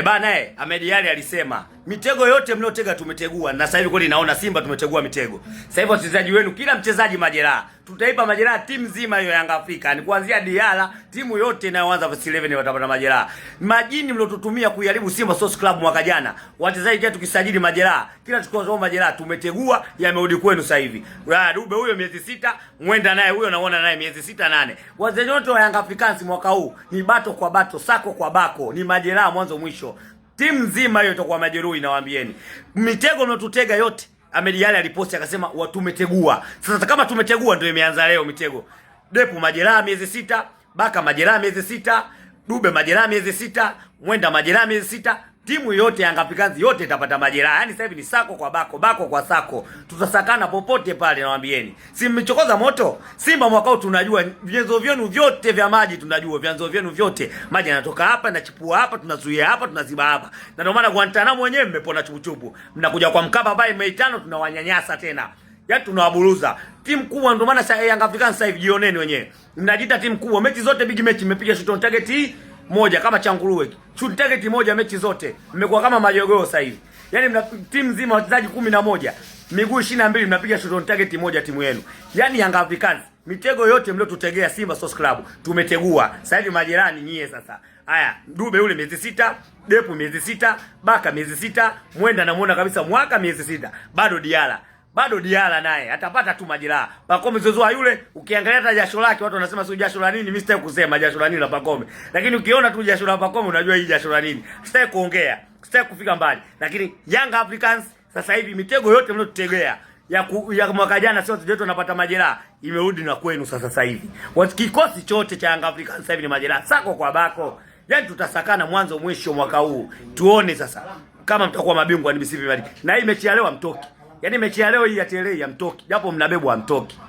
Bana Ahmed Ally alisema mitego yote mliotega tumetegua, na sasa hivi kweli naona Simba tumetegua mitego. Sasa hivi wachezaji wenu kila mchezaji majeraha. Tutaipa majeraha timu nzima hiyo Yanga Afrika. Ni kuanzia Diala, timu yote inayoanza first 11 watapata majeraha. Majini mliotutumia kuiharibu Simba Sports Club mwaka jana. Wachezaji kile tukisajili majeraha, kila tukiozoa majeraha tumetegua, yamerudi kwenu sasa hivi. Dube huyo miezi 6, Mwenda naye huyo naona naye miezi 6 8. Wachezaji wote wa Yanga Africans mwaka huu ni bato kwa bato, sako kwa bako, ni majeraha mwanzo mwisho. Timu nzima hiyo itakuwa majeruhi, nawaambieni. Mitego mnatutega yote Ahmed Ally aliposti akasema tumetegua. Sasa kama tumetegua ndio imeanza leo mitego. Depu majeraha miezi 6, Baka majeraha miezi 6, Dube majeraha miezi 6, Mwenda majeraha miezi 6. Timu yote Yanga Africans yote itapata majeraha. Yaani sasa hivi ni sako kwa bako, bako kwa sako. Tutasakana popote pale, nawaambieni. Si mmechokoza moto? Simba mwaka huu tunajua vyanzo vyenu vyote vya maji, tunajua vyanzo vyenu vyote. Maji yanatoka hapa na chipua hapa, tunazuia hapa, tunaziba hapa. Na ndio maana Guantanamo wenyewe mmepona chupuchupu. Mnakuja kwa Mkapa pale Mei 5 tunawanyanyasa tena. Yaani tunawaburuza. Timu kubwa ndio maana Yanga Africans sasa hivi jioneni wenyewe. Mnajiita timu kubwa. Mechi zote big match mmepiga shot on target moja kama changuruwe. Shoot target moja mechi zote. Mmekuwa kama majogoo sasa hivi. Yaani mna timu nzima wachezaji 11, miguu 22 mnapiga shot on target moja timu yenu. Yaani Yanga Africans mitego yote mliotutegea Simba Sports Club tumetegua. Sasa hivi majirani nyie sasa. Haya, Dube yule miezi 6, Depu miezi 6, Baka miezi 6, Mwenda namuona kabisa mwaka miezi 6. Bado Diala naye atapata tu majeraha. Pacome Zouzoua yule ukiangalia hata jasho lake watu wanasema sio jasho la nini, mimi sitaki kusema jasho la nini la Pacome. Lakini ukiona tu jasho la Pacome unajua hii jasho la nini. Sitaki kuongea, sitaki kufika mbali. Lakini Young Africans sasa hivi mitego yote mliotutegea ya mwaka jana sio watu wanapata majeraha imerudi na kwenu sasa hivi. Kikosi chote cha Young Africans sasa hivi ni majeraha. Sako kwa bako. Yaani tutasakana mwanzo mwisho mwaka huu. Tuone sasa kama mtakuwa mabingwa ni NBC. Na hii mechi ya leo mtoki. Yaani mechi ya leo hii ya Tele ya mtoki. Japo mnabebwa mtoki.